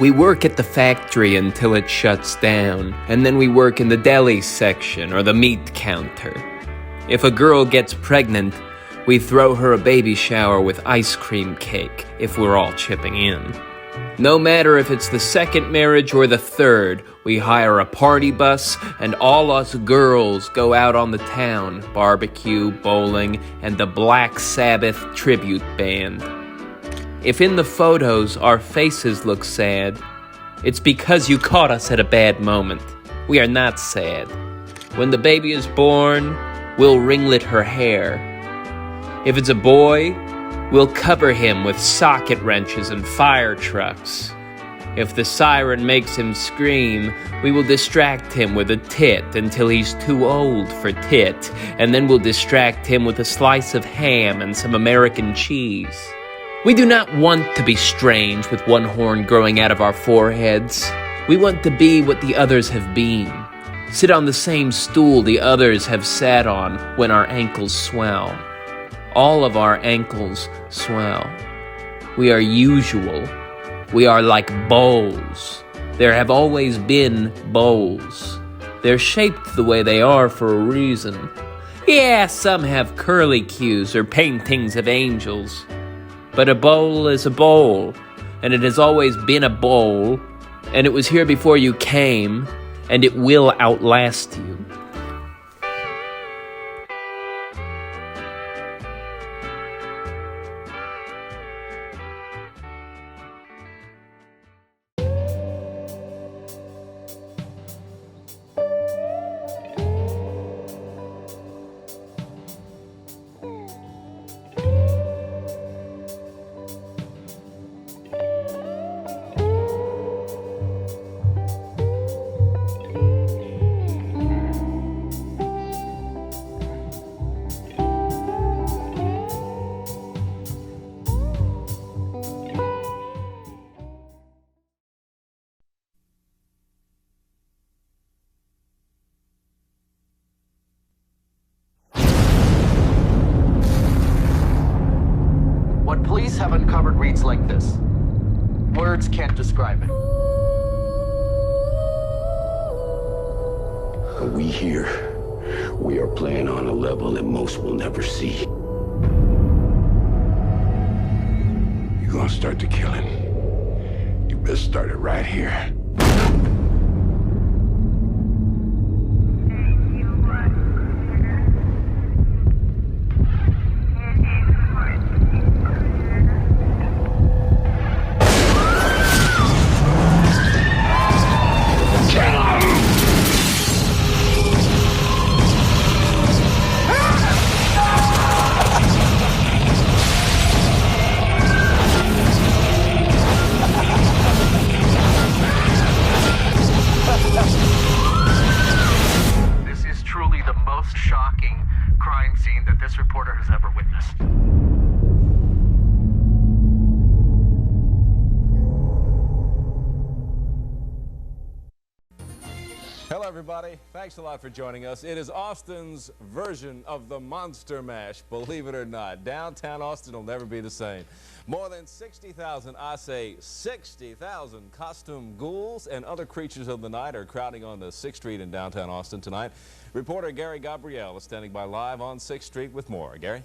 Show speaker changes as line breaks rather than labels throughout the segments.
We work at the factory until it shuts down, and then we work in the deli section or the meat counter. If a girl gets pregnant, we throw her a baby shower with ice cream cake if we're all chipping in. No matter if it's the second marriage or the third, we hire a party bus and all us girls go out on the town, barbecue, bowling, and the Black Sabbath tribute band. If in the photos our faces look sad, it's because you caught us at a bad moment. We are not sad. When the baby is born, we'll ringlet her hair. If it's a boy, we'll cover him with socket wrenches and fire trucks. If the siren makes him scream, we will distract him with a tit until he's too old for tit, and then we'll distract him with a slice of ham and some American cheese. We do not want to be strange with one horn growing out of our foreheads. We want to be what the others have been. Sit on the same stool the others have sat on when our ankles swell. All of our ankles swell. We are usual. We are like bowls. There have always been bowls. They're shaped the way they are for a reason. Yeah, some have curlicues or paintings of angels. But a bowl is a bowl, and it has always been a bowl, and it was here before you came, and it will outlast you.
What police have uncovered reads like this. Words can't describe it.
We here, we are playing on a level that most will never see. You're gonna start the killing. You best start it right here.
Hello, everybody. Thanks a lot for joining us. It is Austin's version of the Monster Mash, believe it or not. Downtown Austin will never be the same. More than 60,000, I say 60,000 costume ghouls and other creatures of the night are crowding on the 6th Street in downtown Austin tonight. Reporter Gary Gabrielle is standing by live on 6th Street with more. Gary?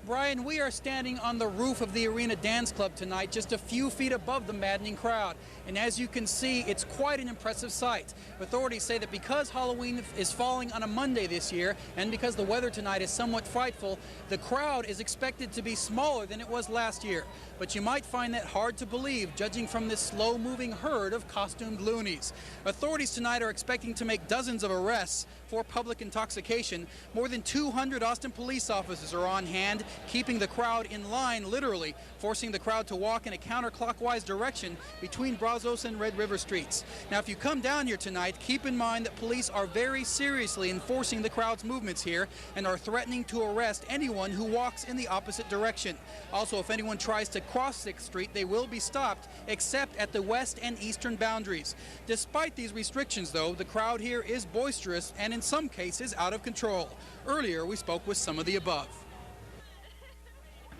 Brian, we are standing on the roof of the Arena Dance Club tonight, just a few feet above the maddening crowd. And as you can see, it's quite an impressive sight. Authorities say that because Halloween is falling on a Monday this year, and because the weather tonight is somewhat frightful, the crowd is expected to be smaller than it was last year. But you might find that hard to believe, judging from this slow-moving herd of costumed loonies. Authorities tonight are expecting to make dozens of arrests for public intoxication. More than 200 Austin police officers are on hand, keeping the crowd in line, literally, forcing the crowd to walk in a counterclockwise direction between Brazos and Red River Streets. Now, if you come down here tonight, keep in mind that police are very seriously enforcing the crowd's movements here and are threatening to arrest anyone who walks in the opposite direction. Also, if anyone tries to cross 6th Street, they will be stopped, except at the west and eastern boundaries. Despite these restrictions, though, the crowd here is boisterous and in some cases out of control. Earlier, we spoke with some of the above.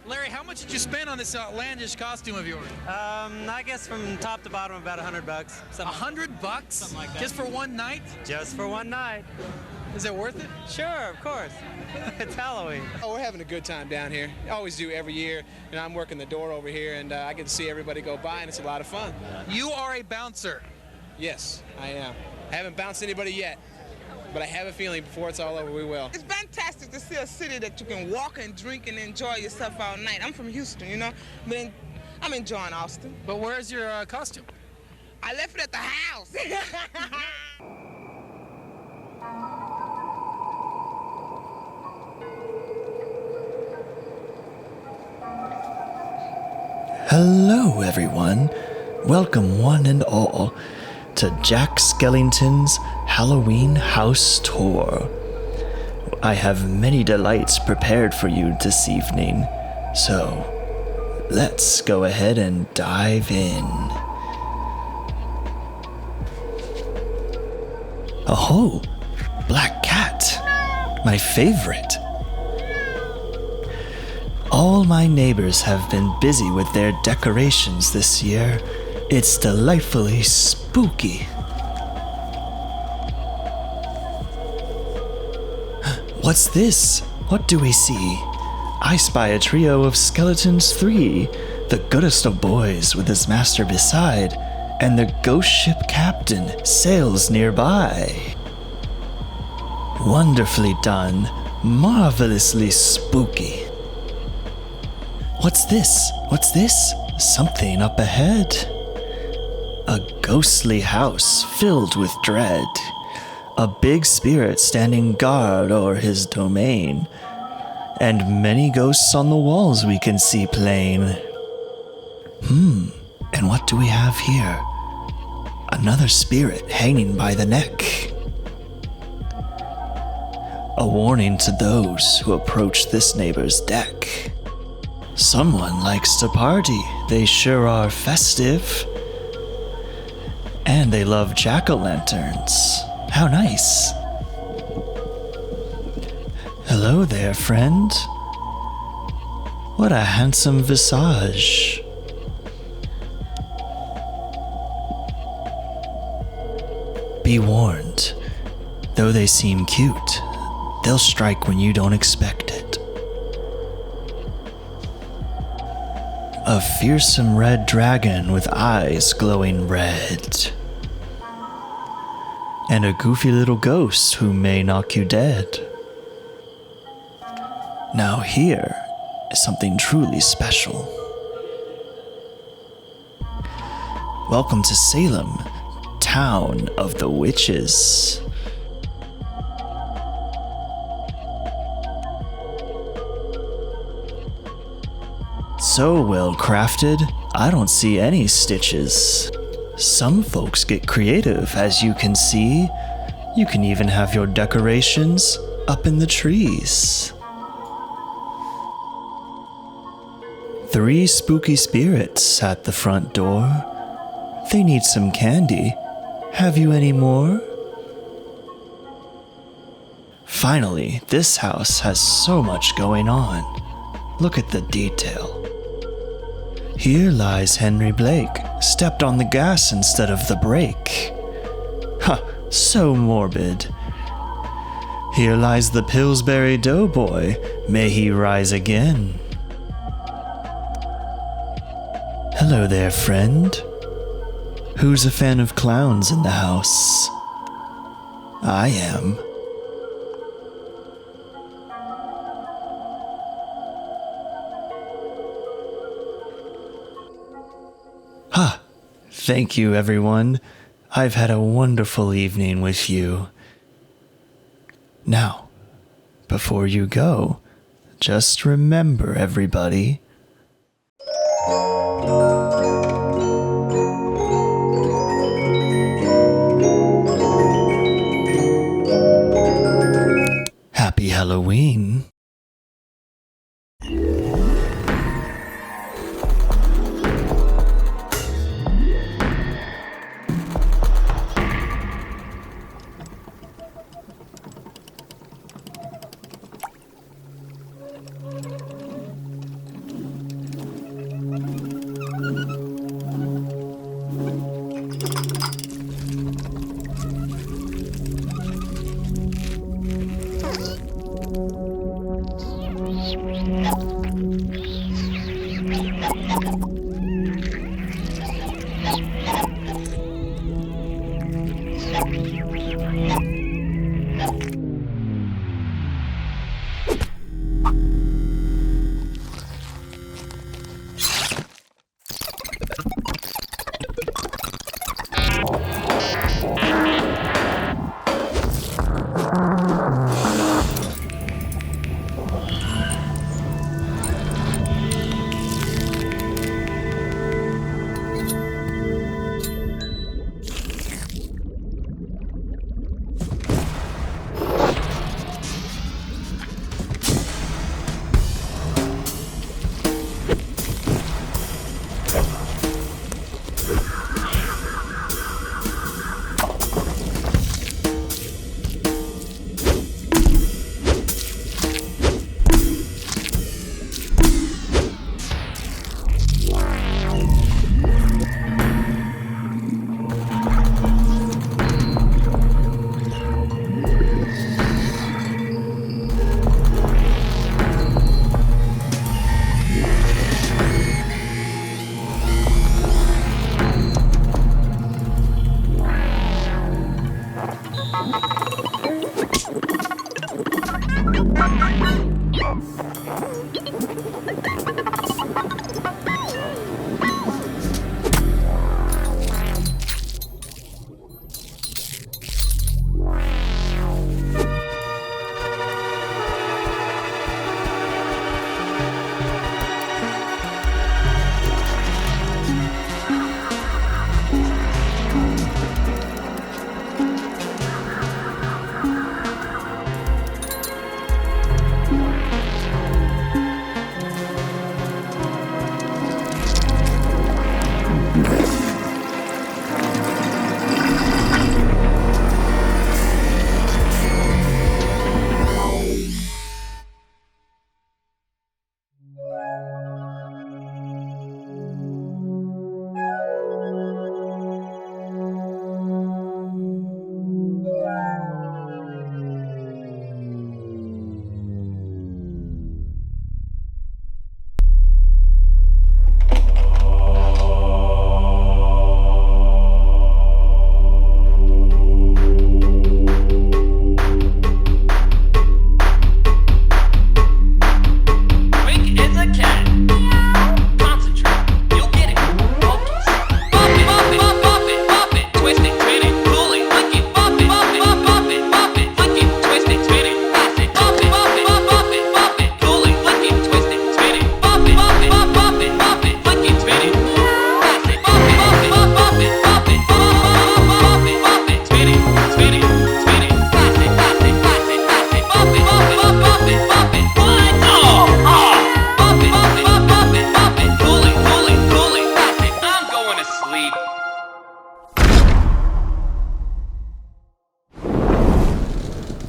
Larry, how much did you spend on this outlandish costume of yours?
I guess from top to bottom about $100.
$100?
Something like that.
Just for one night?
Just for one night.
Is it worth it?
Sure, of course. It's Halloween.
Oh, we're having a good time down here. I always do every year. And I'm working the door over here, and I get to see everybody go by, and it's a lot of fun.
You are a bouncer.
Yes, I am. I haven't bounced anybody yet, but I have a feeling before it's all over, we will.
It's fantastic to see a city that you can walk and drink and enjoy yourself all night. I'm from Houston, you know, but I'm enjoying Austin.
But where's your costume?
I left it at the house.
Hello, everyone. Welcome, one and all, to Jack Skellington's Halloween House Tour. I have many delights prepared for you this evening, so let's go ahead and dive in. Oh, Black Cat, my favorite. All my neighbors have been busy with their decorations this year. It's delightfully spooky. What's this? What do we see? I spy a trio of skeletons 3, the goodest of boys with his master beside, and the ghost ship captain sails nearby. Wonderfully done, marvelously spooky. What's this? What's this? Something up ahead. A ghostly house filled with dread. A big spirit standing guard o'er his domain. And many ghosts on the walls we can see plain. And what do we have here? Another spirit hanging by the neck. A warning to those who approach this neighbor's deck. Someone likes to party, they sure are festive. And they love jack-o'-lanterns. How nice. Hello there, friend. What a handsome visage. Be warned, though they seem cute, they'll strike when you don't expect it. A fearsome red dragon with eyes glowing red. And a goofy little ghost who may knock you dead. Now here is something truly special. Welcome to Salem, town of the witches. So well crafted, I don't see any stitches. Some folks get creative, as you can see. You can even have your decorations up in the trees. 3 spooky spirits at the front door. They need some candy. Have you any more? Finally, this house has so much going on. Look at the detail. Here lies Henry Blake, stepped on the gas instead of the brake. Ha, so morbid. Here lies the Pillsbury doughboy, may he rise again. Hello there, friend. Who's a fan of clowns in the house? I am. Ha! Thank you, everyone. I've had a wonderful evening with you. Now, before you go, just remember, everybody. Happy Halloween.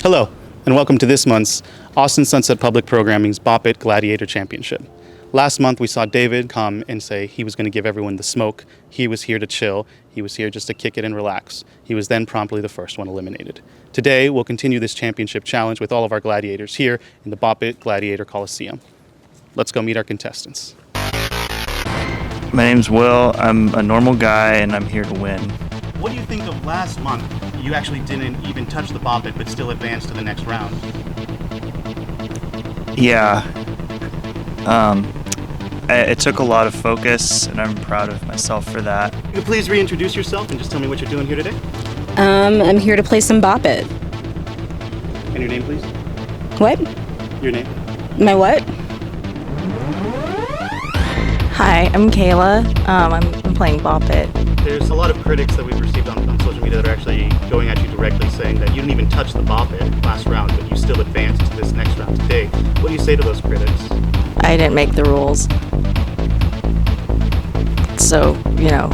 Hello, and welcome to this month's Austin Sunset Public Programming's Bop It Gladiator Championship. Last month we saw David come and say he was going to give everyone the smoke. He was here to chill. He was here just to kick it and relax. He was then promptly the first one eliminated. Today we'll continue this championship challenge with all of our gladiators here in the Bop It Gladiator Coliseum. Let's go meet our contestants.
My name's Will. I'm a normal guy and I'm here to win.
What do you think of last month? You actually didn't even touch the Bop It, but still advanced to the next round.
Yeah. It took a lot of focus, and I'm proud of myself for that.
Could you please reintroduce yourself and just tell me what you're doing here today?
I'm here to play some Bop It.
And your name, please?
What?
Your name?
My what?
Hi, I'm Kayla. I'm playing Bop It.
There's a lot of critics that we've received on social media that are actually going at you directly saying that you didn't even touch the Bop It last round, but you still advanced to this next round today. What do you say to those critics?
I didn't make the rules. So, you know,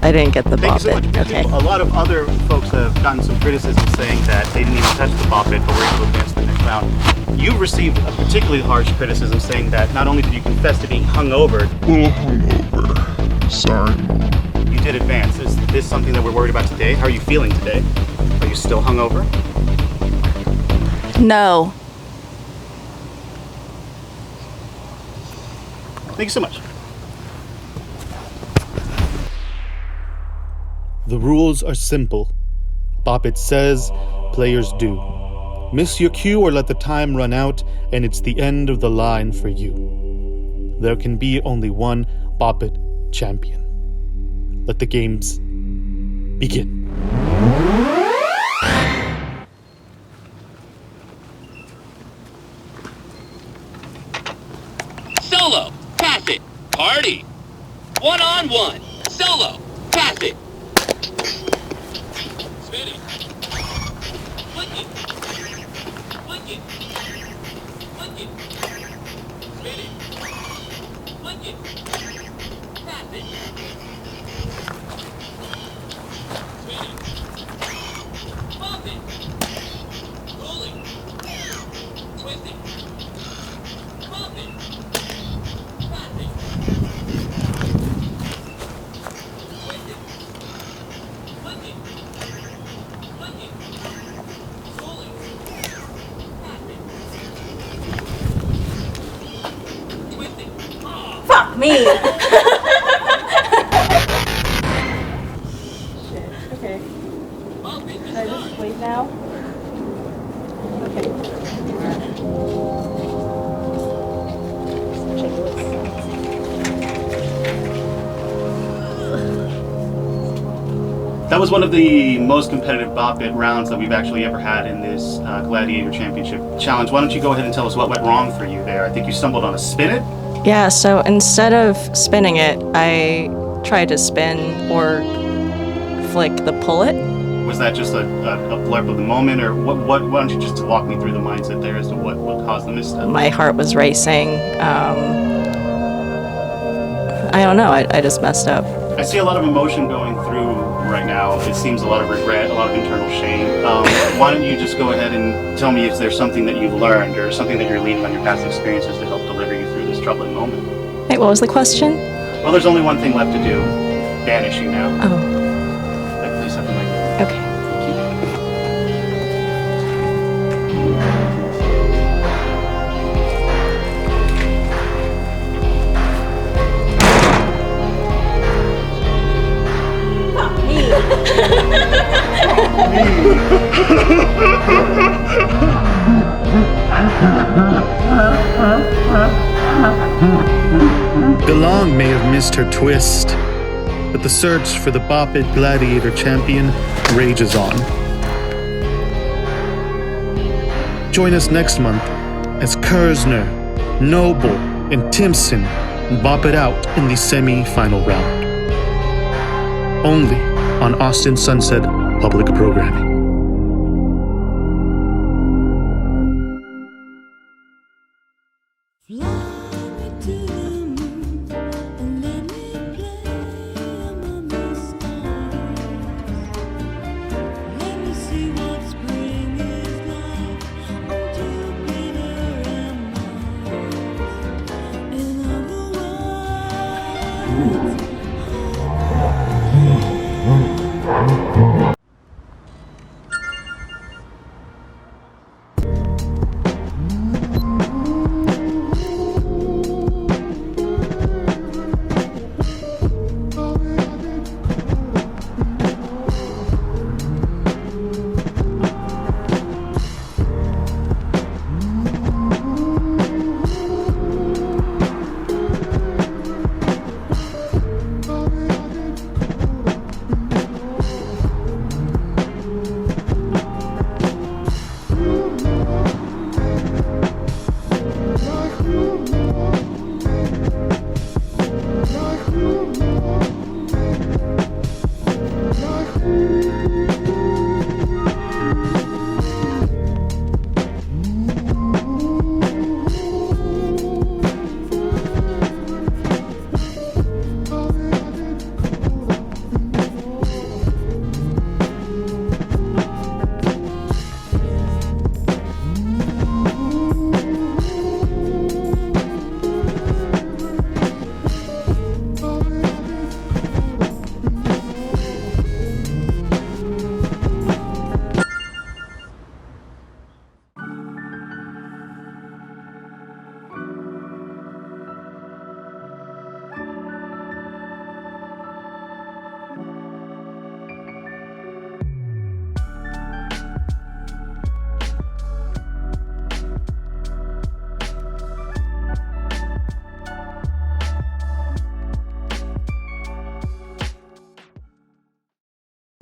I didn't get the Bop It.
Thank you so much.
Okay.
A lot of other folks have gotten some criticism saying that they didn't even touch the Bop It, but were able to advance to the next round. You received a particularly harsh criticism saying that not only did you confess to being hungover,
sorry, Mom.
You did advance. Is this something that we're worried about today? How are you feeling today? Are you still hungover?
No.
Thank you so much.
The rules are simple. Bop It says, players do. Miss your cue or let the time run out, and it's the end of the line for you. There can be only one Bop It champion. Let the games begin.
Solo, pass it, party. One-on-one, solo, pass it. Spinning. Flick it. Flick it. Flick it. Spinning. Flick it. Pass it. Spinning. Bump it. Rolling. Twisting. Bump it. Passing. Twisting. Flicking. Flicking. Rolling. Passing. Twisting.
Fuck me!
Shit. Okay. Should I just wait now? Okay.
was one of the most competitive Bop It rounds that we've actually ever had in this Gladiator Championship Challenge. Why don't you go ahead and tell us what went wrong for you there? I think you stumbled on a spin it?
Yeah, so instead of spinning it, I tried to spin or flick the pull it.
Was that just a blurb of the moment, or why don't you just walk me through the mindset there as to what caused the misstep?
My heart was racing. I don't know, I just messed up.
I see a lot of emotion going through right now. It seems a lot of regret, a lot of internal shame. Why don't you just go ahead and tell me if there's something that you've learned or something that you're leaning on your past experiences to help deliver you through this troubling moment?
Wait, what was the question?
Well, there's only one thing left to do. Banish you now.
Oh.
Please have the mic.
Okay.
Galang may have missed her twist, but the search for the Bop It Gladiator champion rages on. Join us next month as Kurzner, Noble, and Timpson bop it out in the semi-final round. Only on Austin Sunset Public Programming.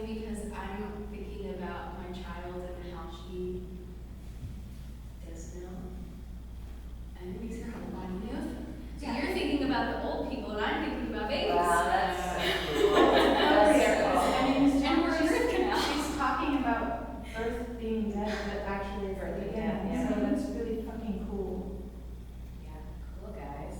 Because I'm thinking about my child and how she does know. And it makes her alive. So you're thinking about the old people, and I'm thinking about babies. Wow, that's so cool. And we're in birth canal.
She's talking about birth being dead, but actually birth again. Yeah. So that's really fucking cool.
Yeah, cool guys.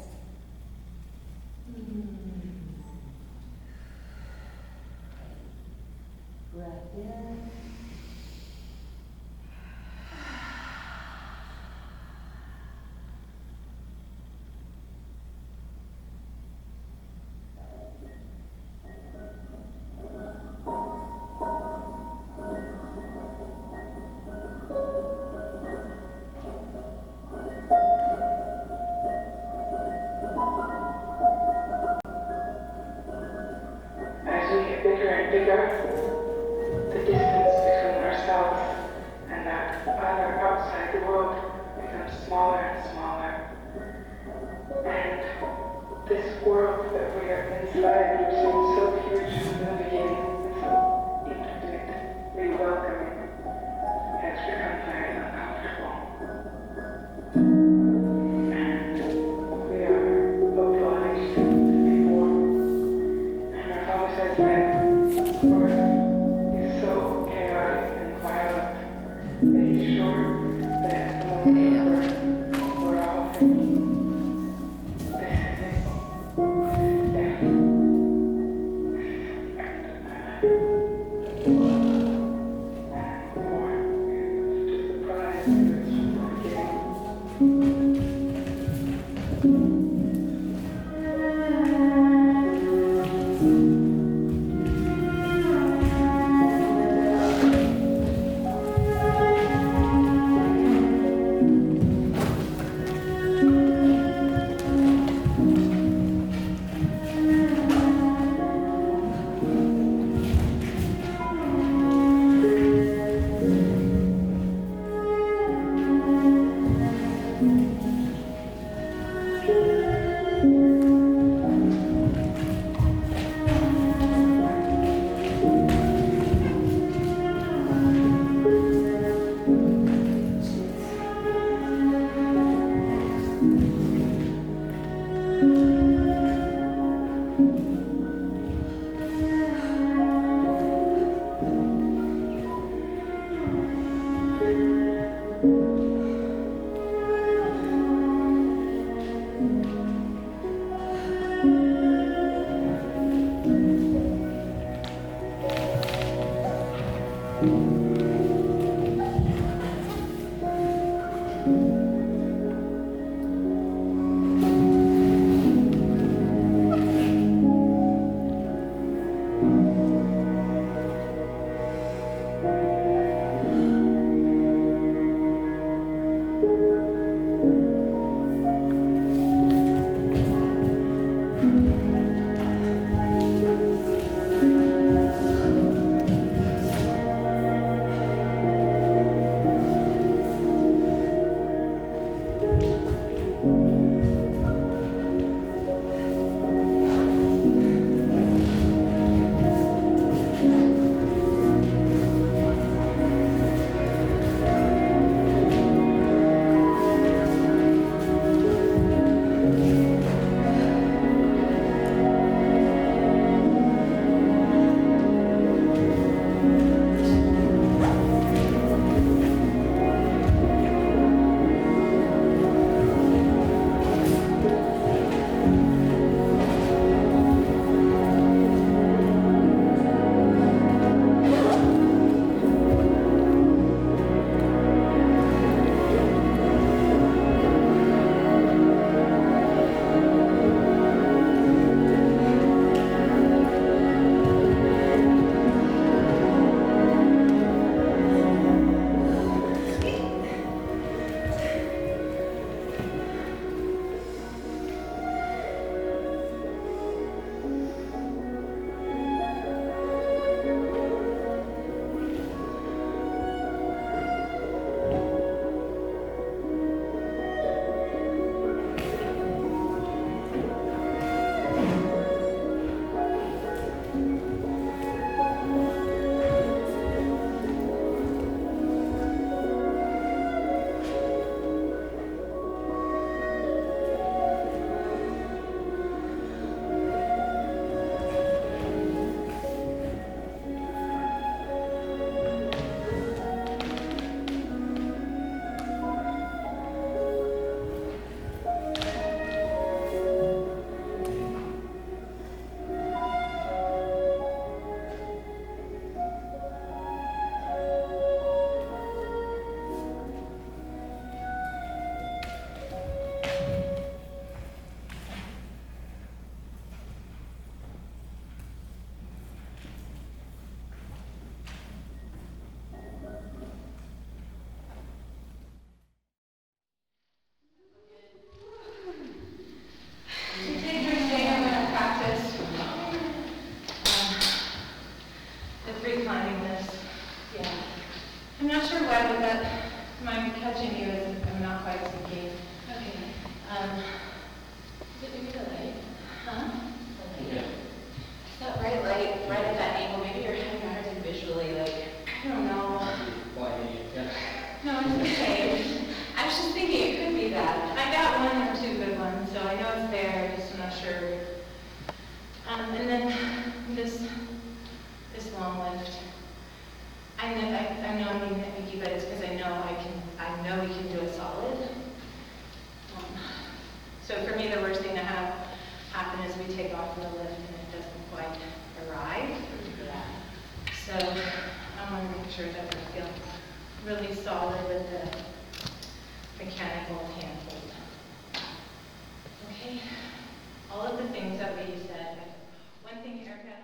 Breath in.
As we get bigger and bigger, the distance between ourselves and that other outside the world becomes smaller and smaller. And this world that we are inside, which seems so huge from the beginning, and so
nitpicky, but it's because I know we can do it solid. So for me, the worst thing to have happen is we take off from the lift and it doesn't quite arrive. So I want to make sure that we feel really solid with the mechanical handhold. Okay, all of the things that we said. One thing, Erica.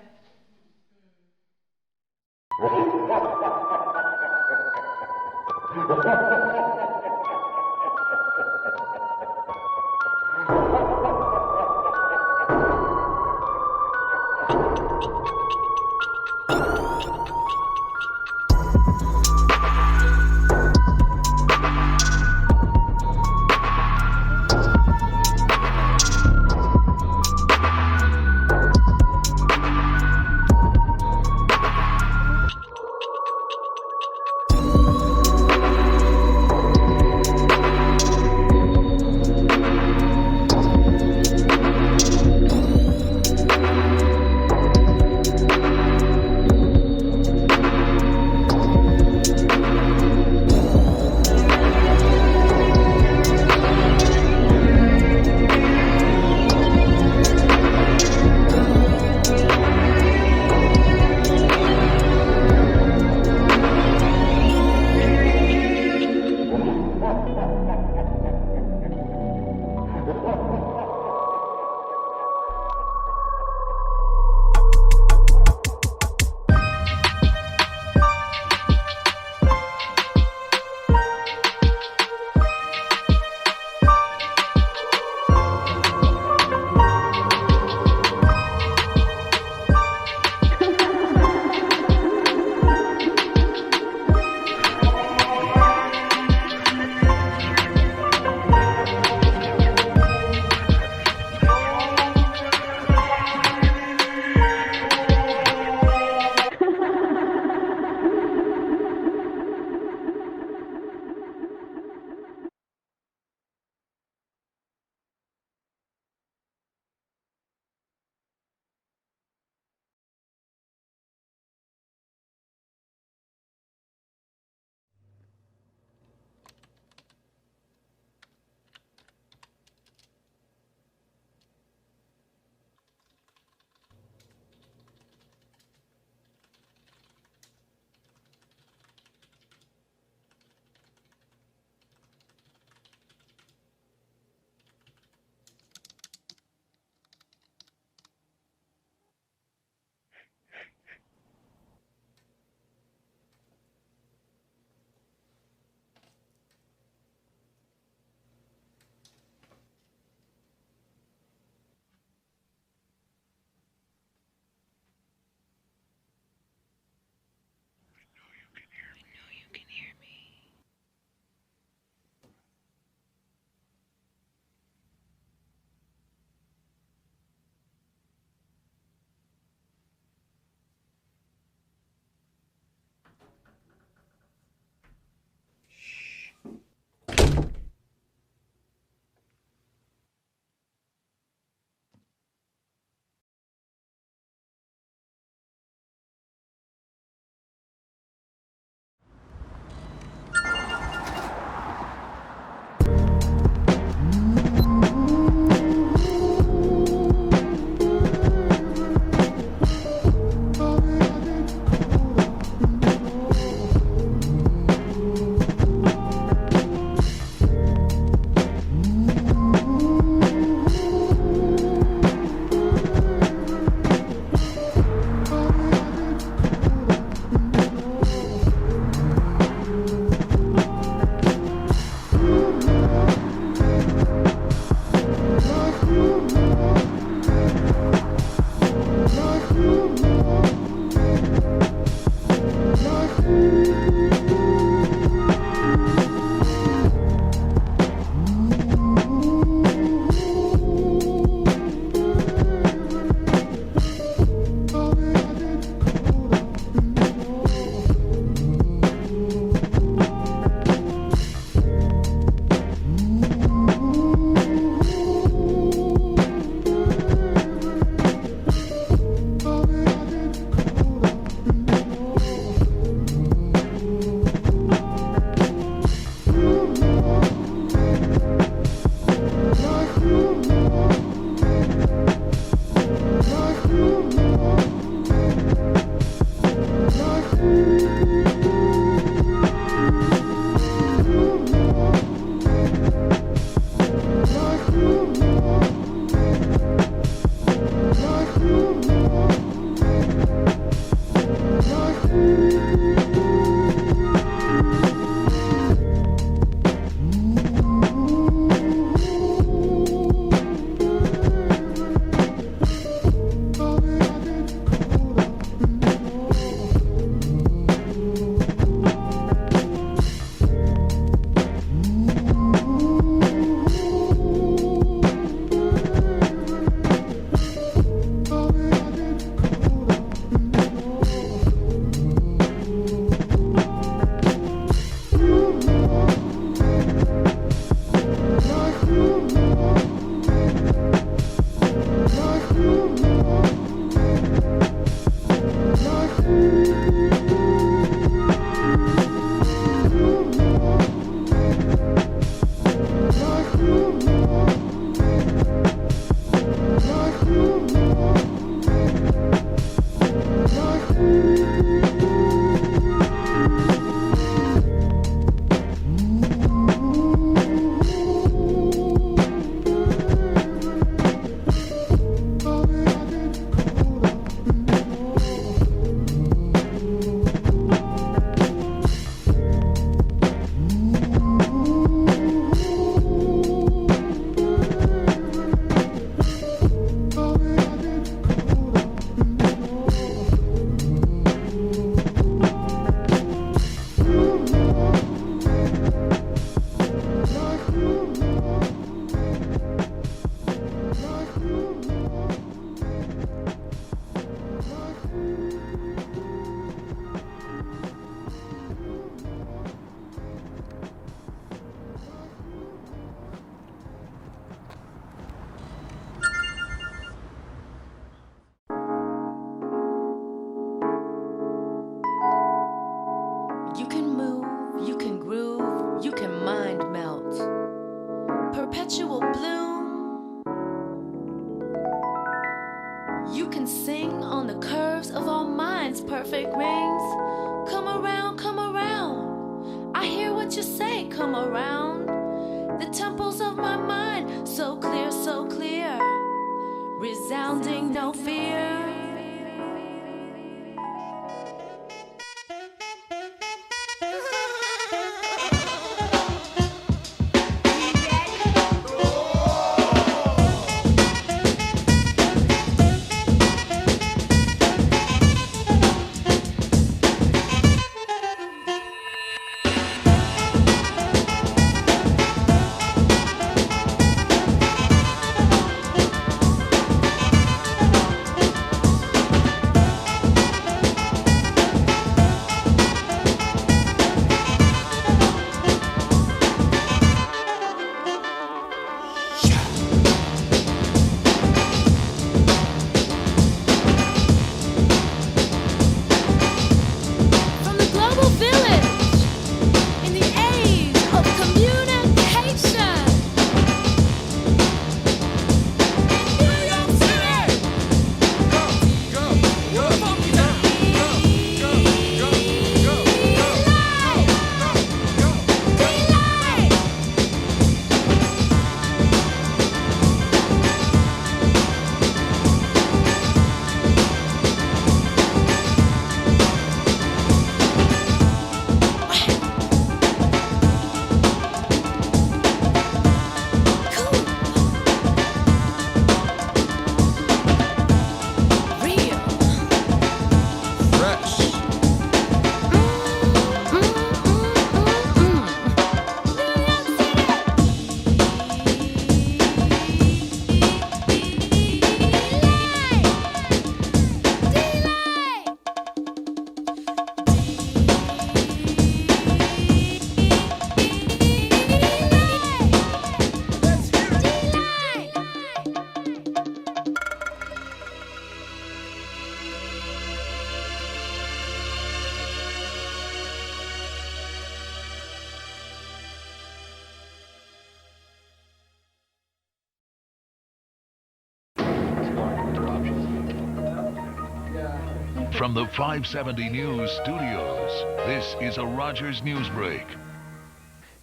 From the 570 News studios, this is a Rogers News Break.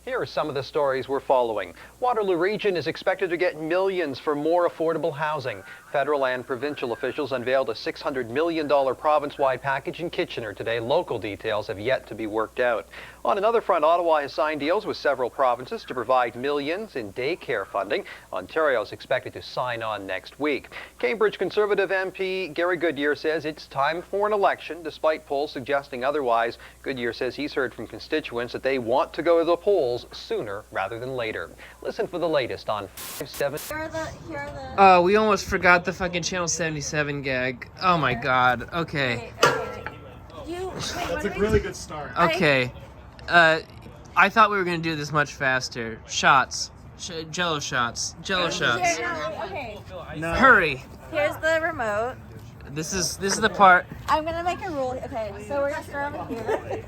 Here are some of the stories we're following. Waterloo Region is expected to get millions for more affordable housing. Federal and provincial officials unveiled a $600 million province-wide package in Kitchener today. Local details have yet to be worked out. On another front, Ottawa has signed deals with several provinces to provide millions in daycare funding. Ontario is expected to sign on next week. Cambridge Conservative MP Gary Goodyear says it's time for an election, despite polls suggesting otherwise. Goodyear says he's heard from constituents that they want to go to the polls sooner rather than later. Listen for the latest on 5-7.
Oh, we almost forgot the fucking Channel 77 gag. Oh my god. Okay.
That's a really good start.
Okay. I thought we were gonna do this much faster. Shots. Jello shots. Jello shots.
Okay.
No.
Hurry.
Here's the remote.
This is the part.
I'm gonna make a rule. Okay, so we're gonna start over here.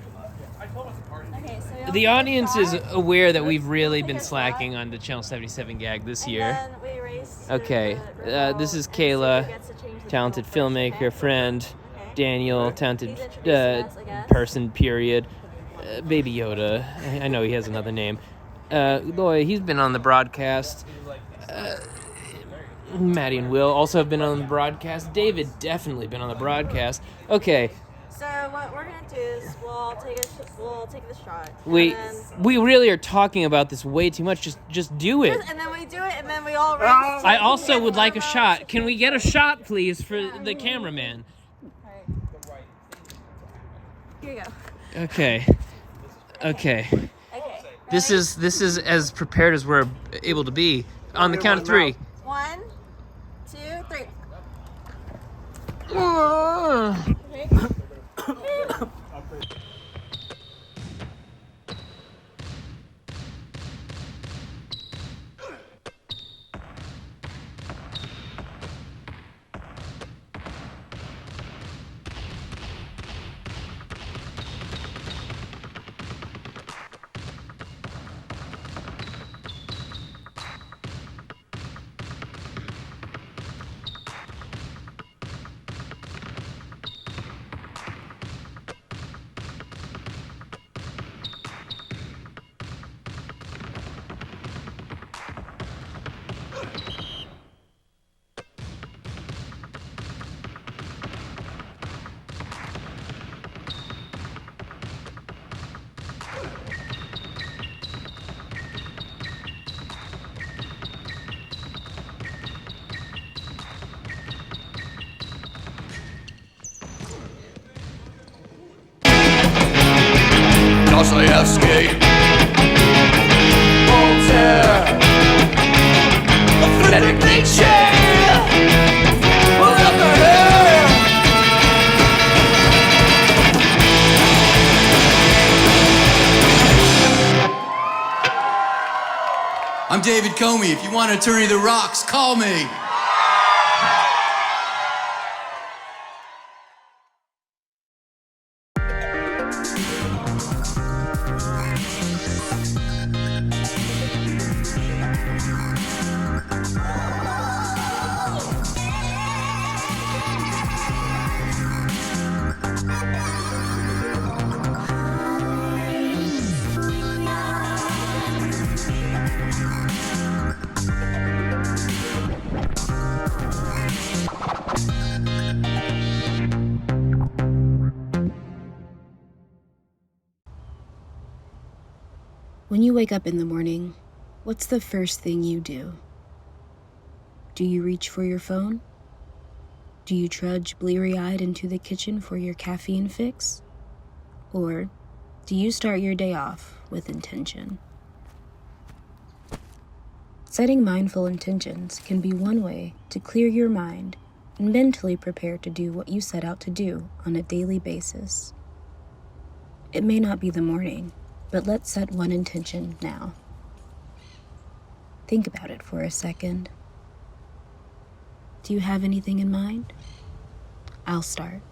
Okay, so
The audience is aware that we've really been slacking on the Channel 77 gag this year. Okay, this is Kayla, talented filmmaker, friend. Daniel, talented person, period. Baby Yoda, I know he has another name. Boy, he's been on the broadcast. Maddie and Will also have been on the broadcast. David definitely been on the broadcast. Okay.
So what we're gonna do is we'll take the shot.
We really are talking about this way too much. Just do it.
And then we do it, and then we all race.
I also would like a shot. Can we get a shot, please, for the cameraman?
Here you go.
Okay. This is as prepared as we're able to be. On the count of 3.
1, 2, 3.
Dostoevsky, Voltaire, Friedrich Nietzsche, pull up the hair.
I'm David Comey. If you want an attorney that rocks, call me.
When you wake up in the morning, what's the first thing you do? Do you reach for your phone? Do you trudge bleary-eyed into the kitchen for your caffeine fix? Or do you start your day off with intention? Setting mindful intentions can be one way to clear your mind and mentally prepare to do what you set out to do on a daily basis. It may not be the morning, but let's set one intention now. Think about it for a second. Do you have anything in mind? I'll start.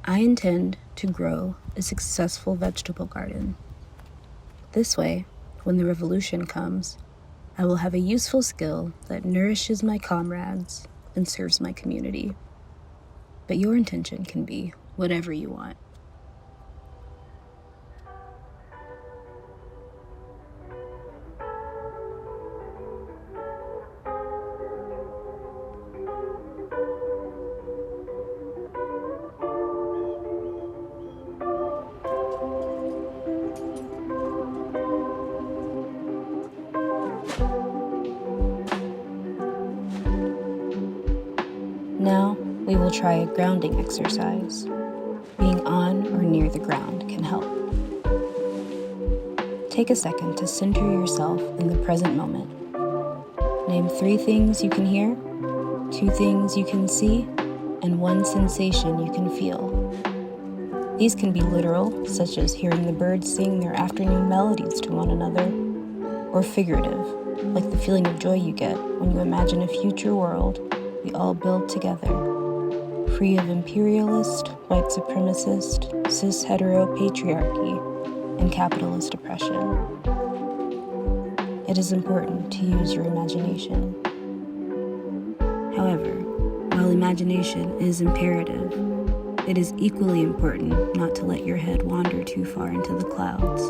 I intend to grow a successful vegetable garden. This way, when the revolution comes, I will have a useful skill that nourishes my comrades and serves my community. But your intention can be whatever you want. Now, we will try a grounding exercise. Being on or near the ground can help. Take a second to center yourself in the present moment. Name 3 things you can hear, 2 things you can see, and 1 sensation you can feel. These can be literal, such as hearing the birds sing their afternoon melodies to one another, or figurative, like the feeling of joy you get when you imagine a future world we all build together, free of imperialist, white supremacist, cis-hetero patriarchy, and capitalist oppression. It is important to use your imagination. However, while imagination is imperative, it is equally important not to let your head wander too far into the clouds.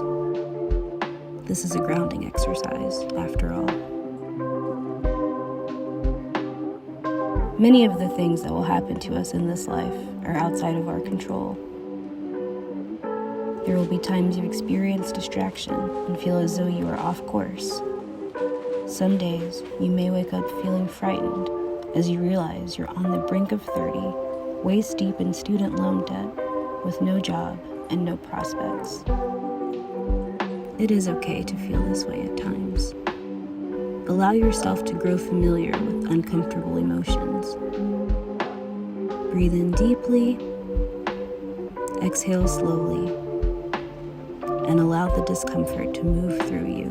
This is a grounding exercise, after all. Many of the things that will happen to us in this life are outside of our control. There will be times you experience distraction and feel as though you are off course. Some days, you may wake up feeling frightened as you realize you're on the brink of 30, waist deep in student loan debt, with no job and no prospects. It is okay to feel this way at times. Allow yourself to grow familiar with uncomfortable emotions. Breathe in deeply, exhale slowly, and allow the discomfort to move through you.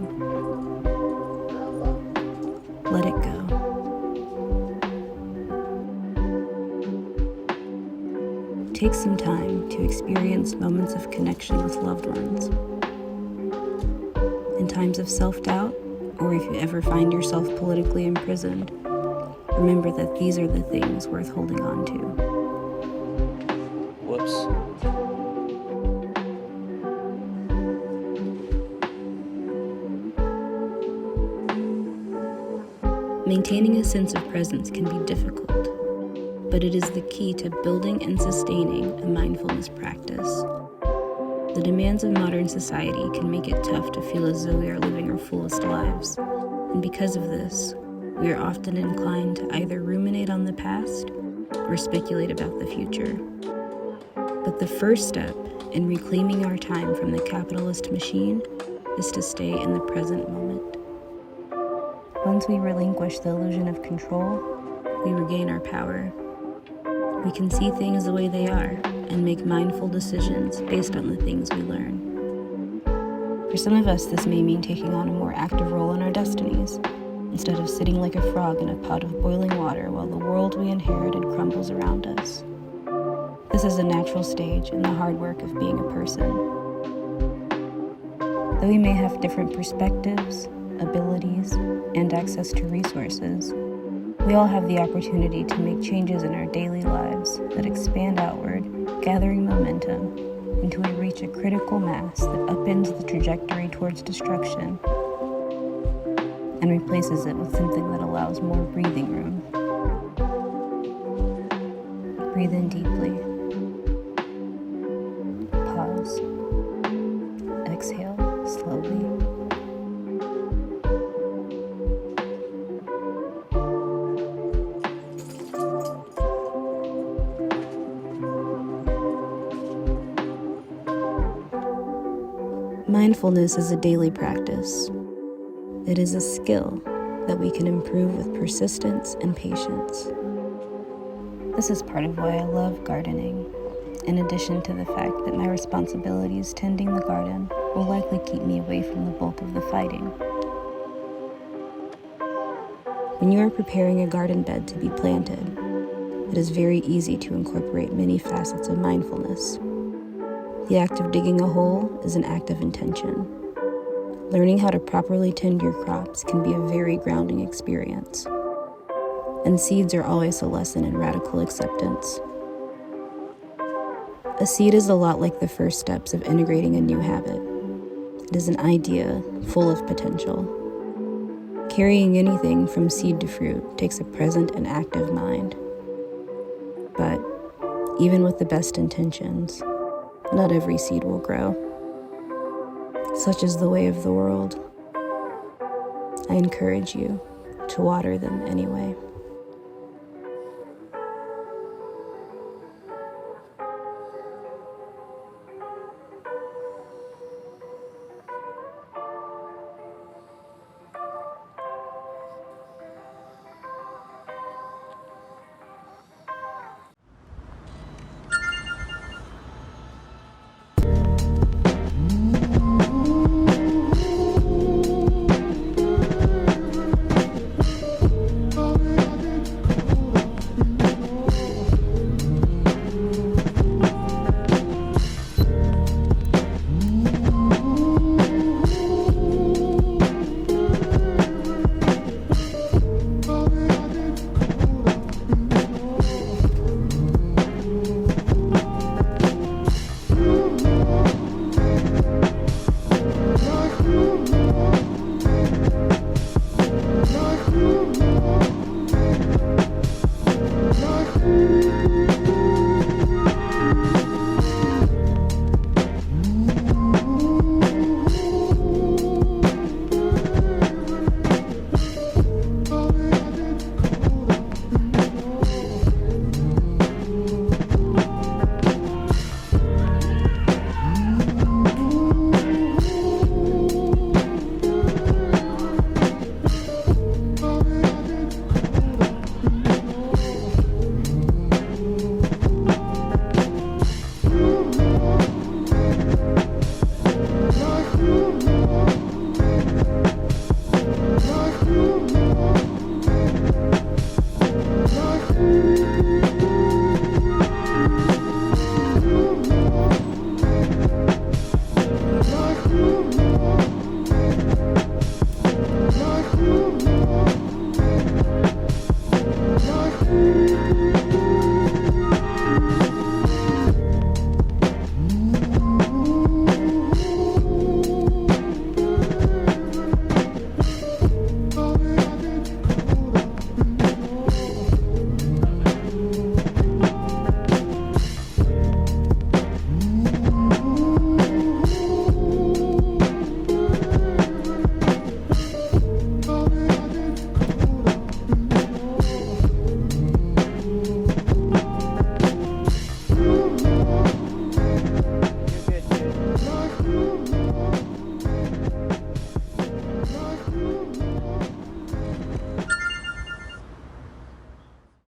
Let it go. Take some time to experience moments of connection with loved ones. In times of self-doubt, or if you ever find yourself politically imprisoned, remember that these are the things worth holding on to.
Whoops.
Maintaining a sense of presence can be difficult, but it is the key to building and sustaining a mindfulness practice. The demands of modern society can make it tough to feel as though we are living our fullest lives, and because of this, we are often inclined to either ruminate on the past or speculate about the future. But the first step in reclaiming our time from the capitalist machine is to stay in the present moment. Once we relinquish the illusion of control, we regain our power. We can see things the way they are and make mindful decisions based on the things we learn. For some of us, this may mean taking on a more active role in our destinies, instead of sitting like a frog in a pot of boiling water while the world we inherited crumbles around us. This is a natural stage in the hard work of being a person. Though we may have different perspectives, abilities, and access to resources, we all have the opportunity to make changes in our daily lives that expand outward, gathering momentum until we reach a critical mass that upends the trajectory towards destruction and replaces it with something that allows more breathing room. Breathe in deeply. Pause. Exhale slowly. Mindfulness is a daily practice. It is a skill that we can improve with persistence and patience. This is part of why I love gardening, in addition to the fact that my responsibilities tending the garden will likely keep me away from the bulk of the fighting. When you are preparing a garden bed to be planted, it is very easy to incorporate many facets of mindfulness. The act of digging a hole is an act of intention. Learning how to properly tend your crops can be a very grounding experience. And seeds are always a lesson in radical acceptance. A seed is a lot like the first steps of integrating a new habit. It is an idea full of potential. Carrying anything from seed to fruit takes a present and active mind. But even with the best intentions, not every seed will grow. Such is the way of the world. I encourage you to water them anyway.